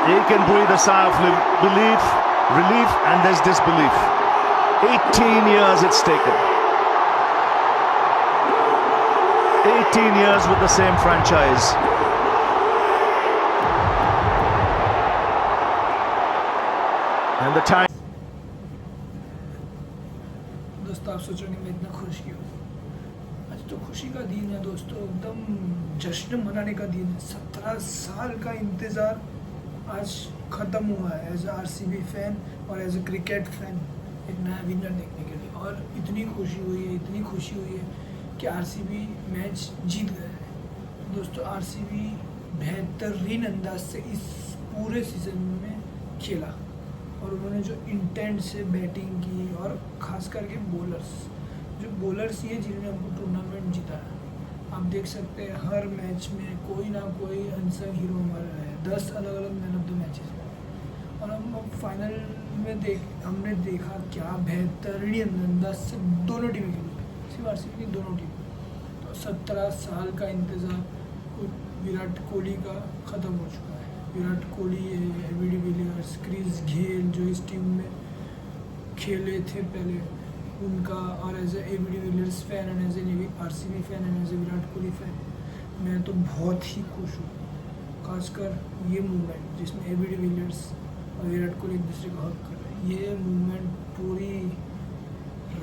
He can breathe a sigh of relief, and there's disbelief. 18 years it's taken. 18 years with the same franchise. And the time. दोस्तों, आप सोचोगे मैं इतना खुश क्यों? आज तो खुशी का दिन है दोस्तों, एकदम जश्न मनाने का दिन है। 17 साल का इंतज़ार आज ख़त्म हुआ है एज आरसीबी फैन और एज अ क्रिकेट फैन, एक नया विनर देखने के लिए। और इतनी खुशी हुई है कि आरसीबी मैच जीत गया है। दोस्तों, आरसीबी बेहतरीन अंदाज से इस पूरे सीज़न में खेला और उन्होंने जो इंटेंट से बैटिंग की, और ख़ास करके बॉलर्स ये जिन्होंने हमको टूर्नामेंट जिताया। आप देख सकते हैं हर मैच में कोई ना कोई अनसंग हीरो हमारा रहे। 10 अलग अलग मैन ऑफ द मैचेस में, और हम फाइनल में हमने देखा क्या बेहतरीन अंदाज से दोनों टीमें खेली, सिर्फ आरसीबी की दोनों टीम। तो 17 साल का इंतज़ार विराट कोहली का ख़त्म हो चुका है। Virat Kohli, AB de Villiers, Chris Gayle जो इस टीम में खेले थे पहले, उनका, और as AB de Villiers fan and as a RCB fan and as a Virat Kohli fan, मैं तो बहुत ही खुश हूँ। खासकर ये मूवमेंट जिसमें एबी डिविलियर्स और विराट कोहली एक दूसरे को हक कर रहे हैं, ये मूवमेंट पूरी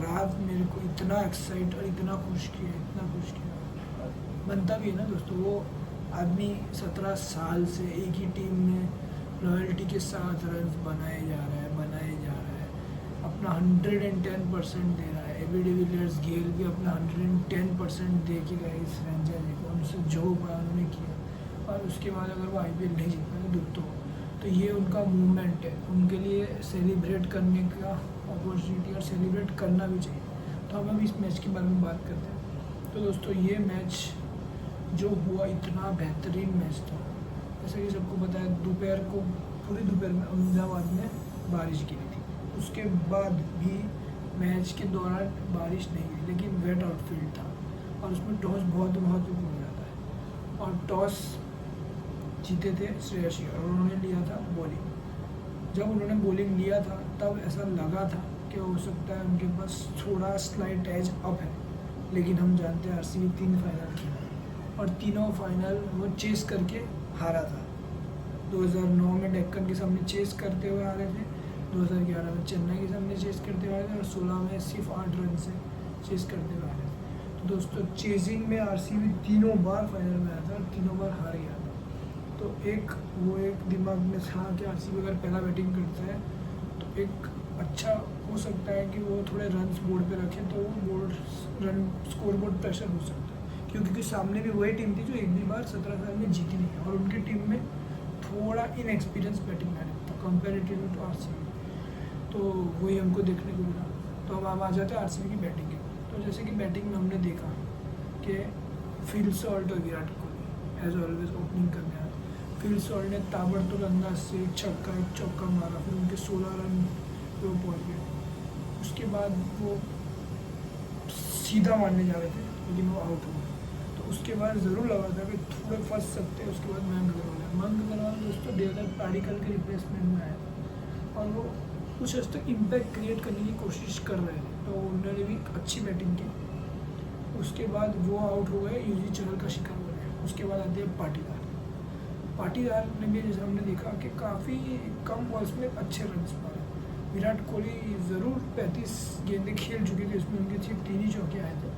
रात मेरे को इतना एक्साइट और इतना खुश किया। बनता भी है ना दोस्तों, वो आदमी 17 साल से एक ही टीम में लॉयल्टी के साथ रन बनाए जा रहा है, अपना 110% दे रहा है। एबी डिविलियर्स, गेल भी अपना 110% दे के गए इस फ्रेंचाइजी को, उनसे जो पाया उन्होंने किया। और उसके बाद अगर वो आईपीएल नहीं जीत पाए दुख तो ये उनका मूवमेंट है, उनके लिए सेलिब्रेट करने का अपॉर्चुनिटी और सेलिब्रेट करना भी चाहिए। तो हम अभी इस मैच के बारे में बात करते हैं। तो दोस्तों, ये मैच जो हुआ इतना बेहतरीन मैच था। जैसे कि सबको पता है, दोपहर को पूरी दोपहर में अहमदाबाद में बारिश गिरी थी। उसके बाद भी मैच के दौरान बारिश नहीं गिरी, लेकिन वेट आउटफील्ड था और उसमें टॉस बहुत महत्वपूर्ण हो जाता है। और टॉस जीते थे श्रेयस अय्यर और उन्होंने लिया था बॉलिंग। जब उन्होंने बॉलिंग लिया था तब ऐसा लगा था कि हो सकता है उनके पास थोड़ा स्लाइट एज अप है, लेकिन हम जानते हैं आरसीबी 3 फाइनल खेला और तीनों फाइनल वो चेस करके हारा था। 2009 में डेक्कन के सामने चेस करते हुए हारे थे, 2011 में चेन्नई के सामने चेस करते हुए हारे थे, और 16 में सिर्फ 8 रन से चेस करते हुए हारे थे। तो दोस्तों, चेजिंग में आरसीबी तीनों बार फाइनल में आया था और तीनों बार हार गया था। तो एक दिमाग में था कि आरसीबी अगर पहला बैटिंग करता है तो एक अच्छा हो सकता है कि वो थोड़े रन्स बोर्ड पे रखें, तो वो स्कोर बोर्ड प्रेशर हो सकता है, क्योंकि सामने भी वही टीम थी जो एक भी बार 17 साल में जीती नहीं है, और उनकी टीम में थोड़ा इनएक्सपीरियंस बैटिंग लाइन था कंपेरेटिवली टू आरसीबी। तो वही हमको देखने को मिला। तो अब आ जाते हैं आरसीबी की बैटिंग के। तो जैसे कि बैटिंग में हमने देखा कि फिल सॉल्ट और Virat Kohli as always opening करने आए। फिल सॉल्ट ने ताबड़तोड़ अंदाज से एक चौका मारा, फिर उनके 16 रन पे वो पहुँच गए। उसके बाद वो सीधा मारने जा रहे थे, लेकिन वो आउट हो गए। तो उसके बाद ज़रूर लगा था कि थोड़े फंस सकते हैं। उसके बाद मयंक अग्रवाल दोस्तों देवदत्त पाडिक्कल के रिप्लेसमेंट में आया था, और वो कुछ हद तक इम्पैक्ट क्रिएट करने की कोशिश कर रहे थे, तो उन्होंने भी अच्छी बैटिंग की। उसके बाद वो आउट हो गए, यूजी चहल का शिकार हो गए। उसके बाद आते हैं पाटीदार ने भी, जैसे हमने देखा कि काफ़ी कम बॉल्स में अच्छे रन मारे। विराट कोहली ज़रूर 35 गेंदें खेल चुके थे, उसमें उनके सिर्फ 3 ही चौके आए थे,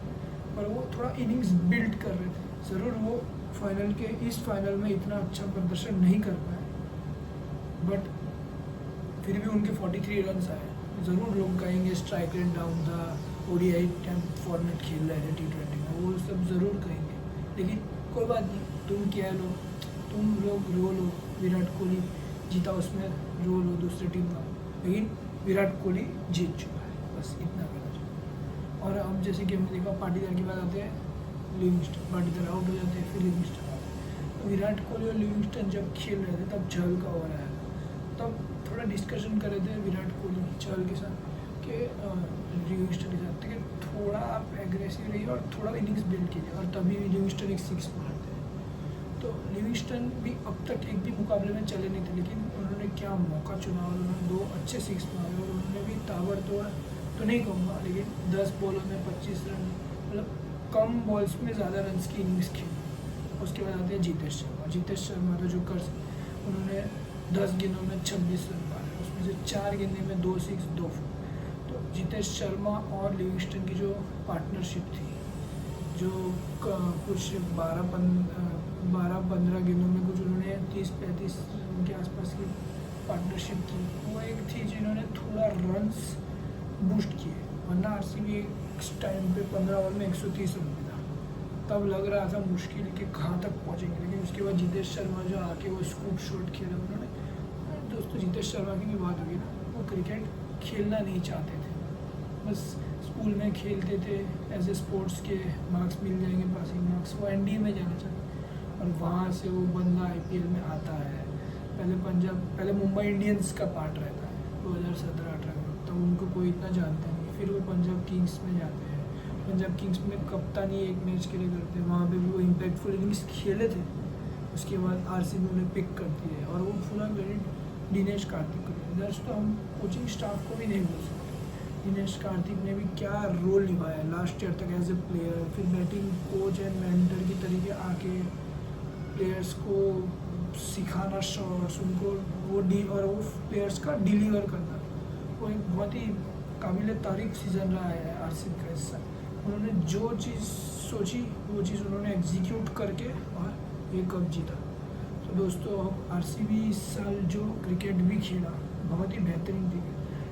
पर वो थोड़ा इनिंग्स बिल्ड कर रहे थे। ज़रूर वो इस फाइनल में इतना अच्छा प्रदर्शन नहीं कर पाए, बट फिर भी उनके 43 रन आए। ज़रूर लोग कहेंगे स्ट्राइक रेट डाउन था, ओडीआई फॉर्मेट खेल रहे थे T20 में, वो सब ज़रूर कहेंगे, लेकिन कोई बात नहीं, तुम क्या लो, तुम लोग रो लो, विराट कोहली जीता उसमें रो लो दूसरी टीम का, लेकिन विराट कोहली जीत चुका है, बस इतना कहना चाहिए। और अब जैसे कि हमने देखा पाटीदार की बात आते हैं, लिविंगस्टन, पाटीदार आउट हो जाते हैं, फिर लिविंगस्टन आते हैं। तो विराट कोहली और लिविंगस्टन जब खेल रहे थे तब चहल का ओवर आया था, तब थोड़ा डिस्कशन कर रहे थे विराट कोहली चहल के साथ कि लिविंगस्टन के साथ कि थोड़ा आप एग्रेसिव रहिए और थोड़ा इनिंग्स बिल्ड कीजिए, और तभी लिविंगस्टन एक 6 मारते हैं। तो लिविंगस्टन भी अब तक एक भी मौका मुकाबले में चले नहीं थे, लेकिन उन्होंने क्या मौका चुना और उन्होंने 2 अच्छे 6 मारे और उन्होंने भी ताबड़तोड़ तो नहीं कहूँगा, लेकिन 10 बॉलों में 25 रन, मतलब कम बॉल्स में ज़्यादा रन्स की इनिंग्स खेली। उसके बाद आते हैं जीतेश शर्मा तो जो कर उन्होंने 10 गेंदों में 26 रन मारे, उसमें से 4 गेंदे में 2 6 2 4। तो जीतेश शर्मा और लिविंगस्टन की जो पार्टनरशिप थी, जो कुछ 12-15 गेंदों में कुछ उन्होंने 30-35 के आसपास की पार्टनरशिप की, वो एक थी जिन्होंने थोड़ा रन्स बूस्ट किए। वरना आरसीबी एक टाइम पे 15 ओवर में 130 रन मिला, तब लग रहा था मुश्किल कि कहाँ तक पहुँचेंगे। लेकिन उसके बाद जीतेश शर्मा जो आके वो स्कूप शॉट खेला उन्होंने, दोस्तों जीतेश शर्मा की भी बात होगी ना, वो क्रिकेट खेलना नहीं चाहते थे, बस स्कूल में खेलते थे एज ए स्पोर्ट्स के मार्क्स मिल जाएंगे, पासिंग मार्क्स, वो एनडी में जाना चाहते और वहाँ से वो बंदा आईपीएल में आता है। पहले मुंबई इंडियंस का पार्ट रहता है 2017-18 में, तो उनको कोई इतना जानता नहीं। फिर वो पंजाब किंग्स में जाते हैं, पंजाब किंग्स में कप्तानी एक मैच के लिए करते हैं, वहाँ पे भी वो इम्पैक्टफुल इनिंग्स खेले थे। उसके बाद आरसीबी उन्हें पिक करती है और वो पूरा क्रेडिट दिनेश कार्तिक को। दोस्तों हम कोचिंग स्टाफ को भी नहीं बोल सकते, दिनेश कार्तिक ने भी क्या रोल निभाया लास्ट ईयर तक एज ए प्लेयर, फिर बैटिंग कोच एंड मेंटर की तरीके आके प्लेयर्स को सिखाना शॉट्स, उनको और वो प्लेयर्स का डिलीवर करना, वो एक बहुत ही काबिल तारीफ सीज़न रहा है आरसीबी का हिस्सा। उन्होंने जो चीज़ सोची वो चीज़ उन्होंने एग्जीक्यूट करके और ये कप जीता। तो दोस्तों अब आरसीबी इस साल जो क्रिकेट भी खेला बहुत ही बेहतरीन थी।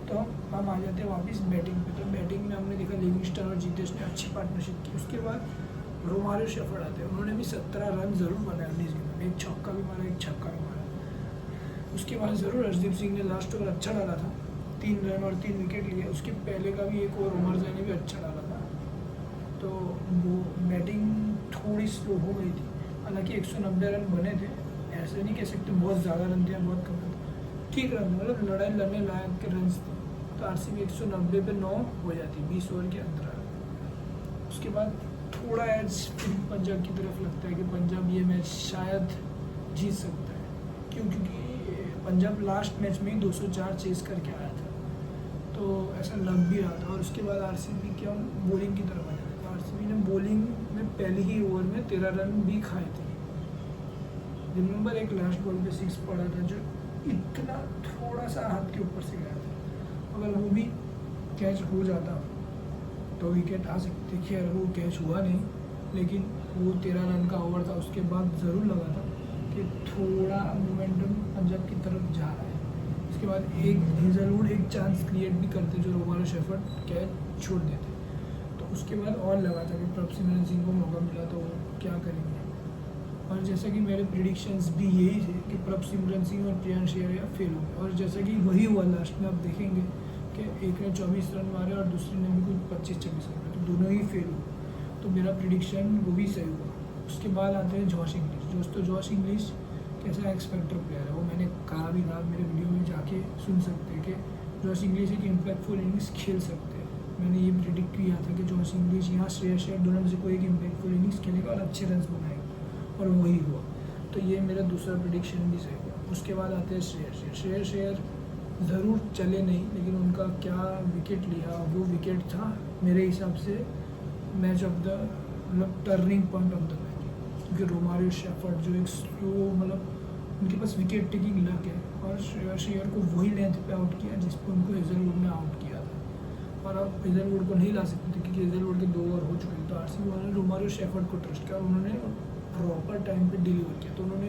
तो हम आ जाते हैं वापस बैटिंग पे। तो बैटिंग में हमने देखा लिविंगस्टन और जीतेश ने अच्छी पार्टनरशिप की। उसके बाद रोमारियो शेफर्ड आते हैं, उन्होंने भी 17 रन ज़रूर बनाए 19 गेंदों में, एक छक्का भी मारा, एक छक्का भी मारा। उसके बाद ज़रूर हरदीप सिंह ने लास्ट ओवर अच्छा डाला था, 3 रन और 3 विकेट लिए। उसके पहले का भी एक ओवर उमर जान ने भी अच्छा डाला था। तो वो बैटिंग थोड़ी स्लो हो गई थी, हालांकि 190 रन बने थे, ऐसे नहीं कह सकते बहुत ज़्यादा रन थे बहुत कम रन थे, ठीक रन, मतलब लड़ाई लड़ने लायक के रन थे। तो आरसीबी 190 पे 9 हो जाती 20 ओवर के अंदर। उसके बाद थोड़ा एज फिर पंजाब की तरफ लगता है कि पंजाब ये मैच शायद जीत सकता है, क्योंकि पंजाब लास्ट मैच में ही 204 चेस करके आया था, तो ऐसा लग भी रहा था। और उसके बाद आरसीबी के हम बॉलिंग की तरफ आ जाते हैं। आरसीबी ने बॉलिंग में पहले ही ओवर में 13 रन भी खाए थे। रिमेंबर एक लास्ट बॉल पे 6 पड़ा था जो इतना थोड़ा सा हाथ के ऊपर से गया था, अगर वो भी कैच हो जाता तो विकेट आ सकती थी। खैर वो कैच हुआ नहीं, लेकिन वो 13 रन का ओवर था। उसके बाद ज़रूर लगा था कि थोड़ा मोमेंटम पंजाब की तरफ जा रहा है। उसके बाद एक हेजलवुड एक चांस क्रिएट भी करते जो रोमारियो शेफर्ड कैच छोड़ देते, तो उसके बाद और लगा था कि प्रभ सिमरन सिंह को मौका मिला तो वो क्या करेंगे। और जैसा कि मेरे प्रिडिक्शंस भी यही थे कि प्रभ सिमरन सिंह और प्रियांश अय्यर फेल हो गए, और जैसा कि वही हुआ लास्ट में। आप देखेंगे कि एक ने 24 रन मारे और दूसरे ने भी कुछ 25-26 रन मारे, तो दोनों ही फेल हुए। तो मेरा प्रिडिक्शन वो भी सही हुआ। उसके बाद आते हैं जॉश इंग्लिश। दोस्तों जॉश इंग्लिश कैसा एक्सपेक्टर प्लेयर है, वो मैंने कहा भी था, मेरे वीडियो में जाके सुन सकते हैं कि जॉश इंग्लिश एक इम्पैक्टफुल इनिंग्स खेल सकते हैं। मैंने ये प्रिडिक्ट किया था कि जॉश इंग्लिश यहाँ श्रेयस अय्यर दोनों में से कोई एक इम्पैक्टफुल इनिंग्स खेलेगा और अच्छे रन बनाएगा, और वही हुआ। तो ये मेरा दूसरा प्रिडिक्शन भी सही हुआ। उसके बाद आते हैं श्रेयस अय्यर ज़रूर चले नहीं, लेकिन उनका क्या विकेट लिया, वो विकेट था मेरे हिसाब से मैच ऑफ द मतलब turning point of the match, क्योंकि रोमारियो शेफर्ड जो एक स्लो मतलब उनके पास विकेट टेकिंग लक है, और श्रेयस अय्यर को वही लेंथ पे आउट किया जिस पर उनको हेजलवुड ने आउट किया था। और अब हेजलवुड को नहीं ला सकते थे क्योंकि हेजलवुड के 2 ओवर हो चुके थे। तो आरसीबी वालों ने रोमारियो शेफर्ड को ट्रस्ट किया और उन्होंने प्रॉपर टाइम पे डिलीवर किया। तो उन्होंने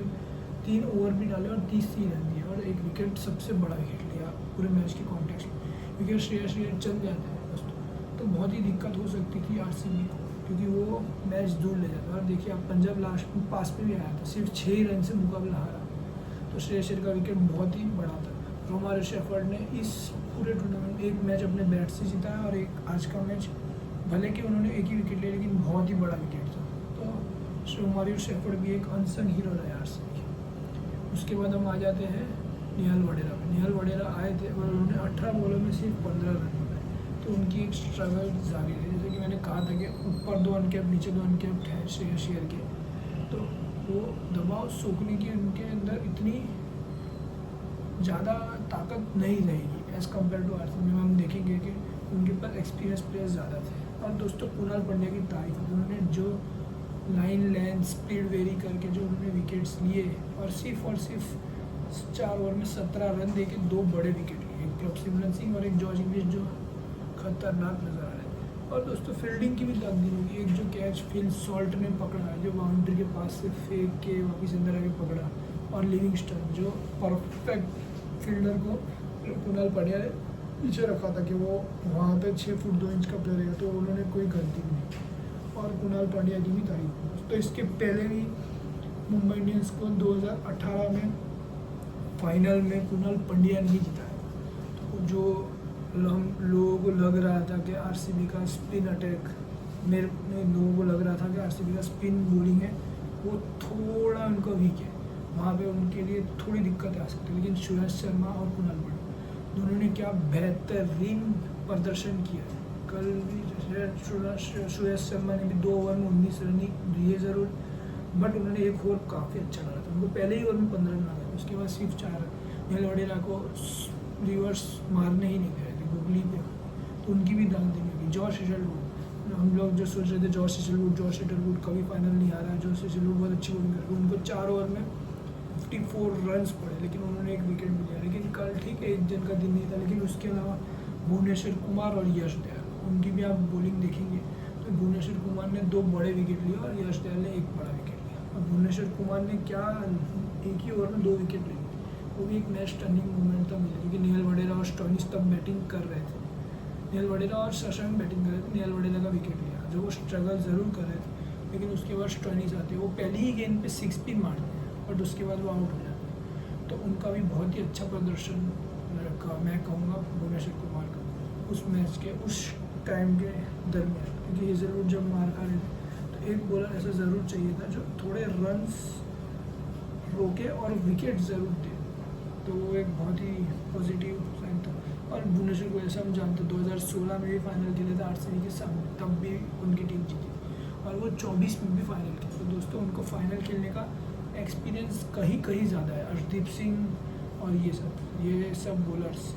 3 ओवर भी डाले और 30 रन दिए और एक विकेट सबसे बड़ा विकेट लिया पूरे मैच के कॉन्टेक्स्ट में। विकेट श्रेयस अय्यर चल जाते हैं दोस्तों तो बहुत ही दिक्कत हो सकती थी आरसीबी को, क्योंकि वो मैच दूर ले जाता। और देखिए आप पंजाब लास्ट में पास पे भी आया था, सिर्फ 6 ही रन से मुकाबला हारा, तो श्रेयस अय्यर का विकेट बहुत ही बड़ा था। रोमारियो शेफर्ड ने इस पूरे टूर्नामेंट में एक मैच अपने बैट से जीता है और एक आज का मैच भले कि उन्होंने एक ही विकेट लिया लेकिन बहुत ही बड़ा विकेट था। तो रोमारियो शेफर्ड भी एक अनसंग हीरो रहा आरसीबी के। उसके बाद हम आ जाते हैं निहाल वडेरा में। निहाल वडेरा आए थे और उन्होंने 18 बॉलों में सिर्फ 15 रन बनाए, तो उनकी एक स्ट्रगल जारी है। जैसे कि मैंने कहा था कि ऊपर 2 अनकैप नीचे 2 अनकैप है श्रेयस अय्यर के, तो वो दबाव सोखने की उनके अंदर इतनी ज़्यादा ताकत नहीं रहेगी एज़ कम्पेयर टू आरसीबी में। हम देखेंगे कि उनके पास एक्सपीरियंस प्लेयर्स ज़्यादा थे। और दोस्तों कुणाल पांड्या की तारीफ, उन्होंने जो लाइन लेंथ स्पीड वेरी करके जो उन्होंने विकेट्स लिए और सिर्फ 4 ओवर में 17 रन दे के 2 बड़े विकेट लिए, एक प्रभसिमरन सिंह और एक जॉर्ज इंग्लिश जो खतरनाक नज़र आ रहे हैं। और दोस्तों फील्डिंग की भी तब्दील होगी। एक जो कैच फिल सॉल्ट ने पकड़ा है, जो बाउंड्री के पास से फेंक के वापस अंदर आके पकड़ा, और लिविंगस्टन जो परफेक्ट फील्डर को कुणाल पांड्या ने पीछे रखा था कि वो वहाँ पे 6 फुट 2 इंच का प्लेयर है, तो उन्होंने कोई गलती नहीं। और कुणाल पांड्या की भी तारीफ। तो इसके पहले भी मुंबई इंडियंस को 2018 में फाइनल में कुणाल पांड्या नहीं जिता है। तो जो लोगों को लग रहा था कि आरसीबी का स्पिन अटैक, लोगों को लग रहा था कि आरसीबी का स्पिन बॉलिंग है वो थोड़ा उनका वीक है, वहाँ पे उनके लिए थोड़ी दिक्कत आ सकती है। लेकिन सुरेश शर्मा और कुणाल पांड्या दोनों ने क्या बेहतरीन प्रदर्शन किया है। कल भी सुरेश शर्मा ने भी 2 ओवर में 19 रन दिए ज़रूर, बट उन्होंने एक ओवर काफ़ी अच्छा लगा था। उनको पहले ही ओवर में 15 रन आ गए, उसके बाद सिर्फ 4 रन। नेल वडेरा को रिवर्स मारने ही नहीं गए थे गुगली पे, तो उनकी भी दाग देनी होगी। जॉश हेजलवुड, हम लोग जो सोच रहे थे जॉश हेजलवुड कभी फाइनल नहीं आ रहा है, जॉश हेजलवुड बहुत अच्छी बॉलिंग कर रहे, उनको 4 ओवर में 54 रन्स पड़े, लेकिन उन्होंने एक विकेट भी लिया। लेकिन कल ठीक है, एक दिन का दिन नहीं था, लेकिन उसके अलावा भुवनेश्वर कुमार और यश दयाल, उनकी भी आप बॉलिंग देखेंगे तो भुवनेश्वर कुमार ने 2 बड़े विकेट लिए और यश दयाल ने 1 बड़ा विकेट लिया। और भुवनेश्वर कुमार ने क्या एक ही ओवर में 2 विकेट लिए, वो भी एक मैच टर्निंग मोमेंट था मिला, क्योंकि नेल वडेरा और स्टोइनिस तब बैटिंग कर रहे थे। नेल वडेरा और शशांक बैटिंग कर रहे थे, नेल वडेरा का विकेट लिया, जो वो स्ट्रगल ज़रूर कर रहे थे। लेकिन उसके बाद स्टोइनिस आते हैं, वो पहली ही गेंद पे 6 पिन मारते हैं, बट उसके बाद वो आउट हो जाते हैं। तो उनका भी बहुत ही अच्छा प्रदर्शन रखा, मैं कहूँगा भुवनेश्वर कुमार का, उस मैच के उस टाइम के दरमियान। क्योंकि हेजलवुड जब मार खा रहे थे, तो एक बॉलर ऐसा ज़रूर चाहिए था जो थोड़े रन्स रोके और विकेट ज़रूर दे, तो वो एक बहुत ही पॉजिटिव साइन था। और भुवनेश्वर को ऐसा हम जानते 2016 में भी फाइनल खेले थे आरसीबी के सामने, तब भी उनकी टीम जीती, और वो 24 में भी फाइनल खेले। तो दोस्तों उनको फाइनल खेलने का एक्सपीरियंस कहीं ज़्यादा है अर्शदीप सिंह और ये सब बॉलर्स,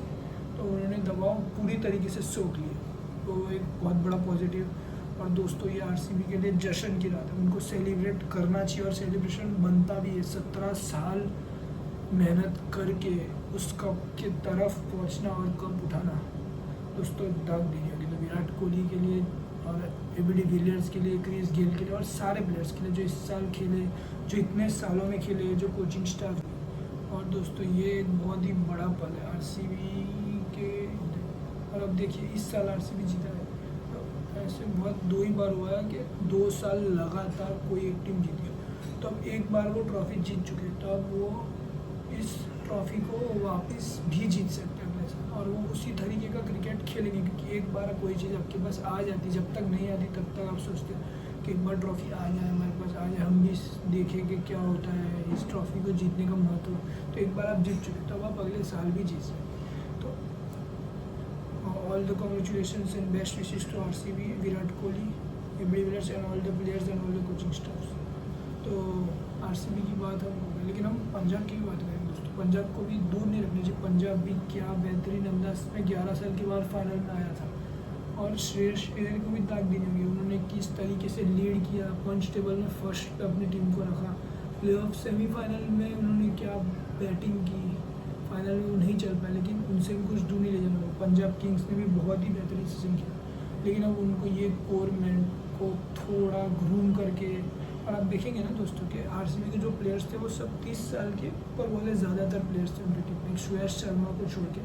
तो उन्होंने दबाव पूरी तरीके से सोख लिए, तो एक बहुत बड़ा पॉजिटिव। और दोस्तों ये आरसीबी के लिए जश्न की रात है, उनको सेलिब्रेट करना चाहिए और सेलिब्रेशन बनता भी है। 17 साल मेहनत करके उस कप के तरफ पहुंचना और कप उठाना दोस्तों दाग देनी होगी। तो विराट कोहली के लिए और एबी डिविलियर्स के लिए, क्रिस गेल के लिए और सारे प्लेयर्स के लिए जो इस साल खेले, जो इतने सालों में खेले, जो कोचिंग स्टाफ। और दोस्तों ये एक बहुत ही बड़ा पल है आरसीबी के। और अब देखिए इस साल आरसीबी जीता है, तो ऐसे बहुत 2 ही बार हुआ है कि 2 साल लगातार कोई एक टीम जीती है। तो अब एक बार वो ट्रॉफी जीत चुके, तो अब वो इस ट्रॉफी को वापस भी जीत सकते हैं अपने साथ, और वो उसी तरीके का क्रिकेट खेलेंगे। क्योंकि एक बार कोई चीज़ आपके पास आ जाती, जब तक नहीं आती तब तक आप सोचते हो कि एक बार ट्रॉफी आ जाए हमारे पास, आ जाए, हम भी देखें कि क्या होता है इस ट्रॉफी को जीतने का महत्व। तो एक बार आप जीत चुके, तो अब आप अगले साल भी जीत सकते। तो all the congratulations and best wishes to RCB, Virat Kohli, AB de Villiers and all the players and all the coaching staffs. तो आरसीबी की बात हम हो गई, लेकिन हम पंजाब की भी बात करें दोस्तों। पंजाब को भी दूर नहीं रखनी चाहिए। पंजाब भी क्या बेहतरीन अंदाज में 11 साल के बाद फाइनल में आया था, और श्रेयस अय्यर को भी ताक देनी होगी। उन्होंने किस तरीके से लीड किया, पंच टेबल में फर्स्ट पे अपनी टीम को रखा, प्लेऑफ सेमीफाइनल में उन्होंने क्या बैटिंग की, फाइनल में वो नहीं चल पाए, लेकिन उनसे भी कुछ दूर नहीं ले जाना। पंजाब किंग्स ने भी बहुत ही बेहतरीन सीजन किया, लेकिन अब उनको ये कोर मैन को थोड़ा ग्रूम करके। और आप देखेंगे ना दोस्तों कि आरसीबी के जो प्लेयर्स थे वो सब 30 साल के ऊपर वाले ज़्यादातर प्लेयर्स थे उनकी टीम में, सुरेश शर्मा को छोड़ के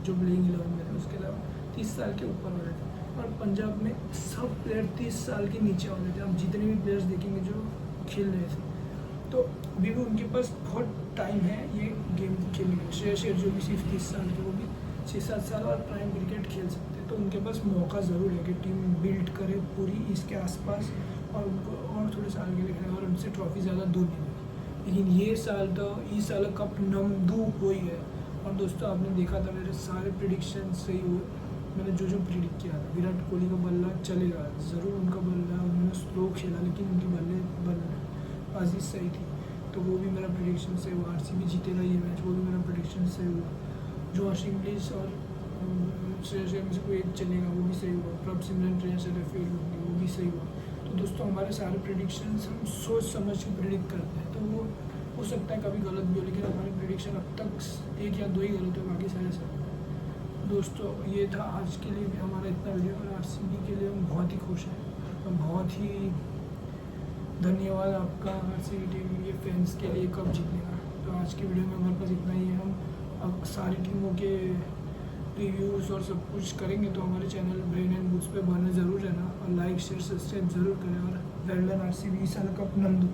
जो प्लेइंग 11 में थे, उसके अलावा 30 साल के ऊपर वाले थे। और पंजाब में सब प्लेयर 30 साल के नीचे वाले थे। आप जितने भी प्लेयर्स देखेंगे जो खेल रहे थे, तो अभी भी उनके पास बहुत टाइम है ये गेम खेलने के लिए। श्रेयस अय्यर जो भी सिर्फ 30 साल के, वो भी 6-7 साल और प्राइम क्रिकेट खेल सकते हैं। तो उनके पास मौका ज़रूर है कि टीम बिल्ड करे पूरी इसके आसपास, और उनको और थोड़े साल के लिए खेले और उनसे ट्रॉफी ज़्यादा दूर नहीं हुई। लेकिन ये साल तो इस साल कप नमदू हुई है। और दोस्तों आपने देखा था मेरे सारे प्रिडिक्शन सही हुए। मैंने जो प्रिडिक्ट किया था, विराट कोहली का बल्ला चलेगा ज़रूर, उनका बल्ला उन्होंने स्लो खेला, लेकिन उनकी बल्लेबाजी सही थी, तो वो भी मेरा प्रिडिक्शन से वो आरसीबी जीतेगा ये मैच, वो भी मेरा प्रिडिक्शन सही हुआ। जॉश इंग्लिश और श्रेयस अय्यर में से कोई एक चलेगा, वो भी सही हुआ। प्रभ सिमरन ट्रेंस फेल होंगे, वो भी सही हुआ। तो दोस्तों हमारे सारे प्रेडिक्शंस हम सोच समझ के प्रेडिक्ट करते हैं, तो वो हो सकता है कभी गलत भी हो, लेकिन हमारे प्रेडिक्शन अब तक 1 या 2 ही गलत है, बाकी सारे सही है। दोस्तों ये था आज के लिए हमारा इतना वीडियो, और आरसीबी के लिए हम बहुत ही खुश हैं और बहुत ही धन्यवाद आपका आरसीबी टीम के फैंस के लिए कब जीतने का। तो आज की वीडियो में हमारे पास इतना ही है। हम अब सारी टीमों के रिव्यूज़ और सब कुछ करेंगे, तो हमारे चैनल ब्रेन एंड बुक्स पे बने ज़रूर रहना और लाइक शेयर सब्सक्राइब ज़रूर करें। और वेल डन आरसीबी, इस साल कप नम दो।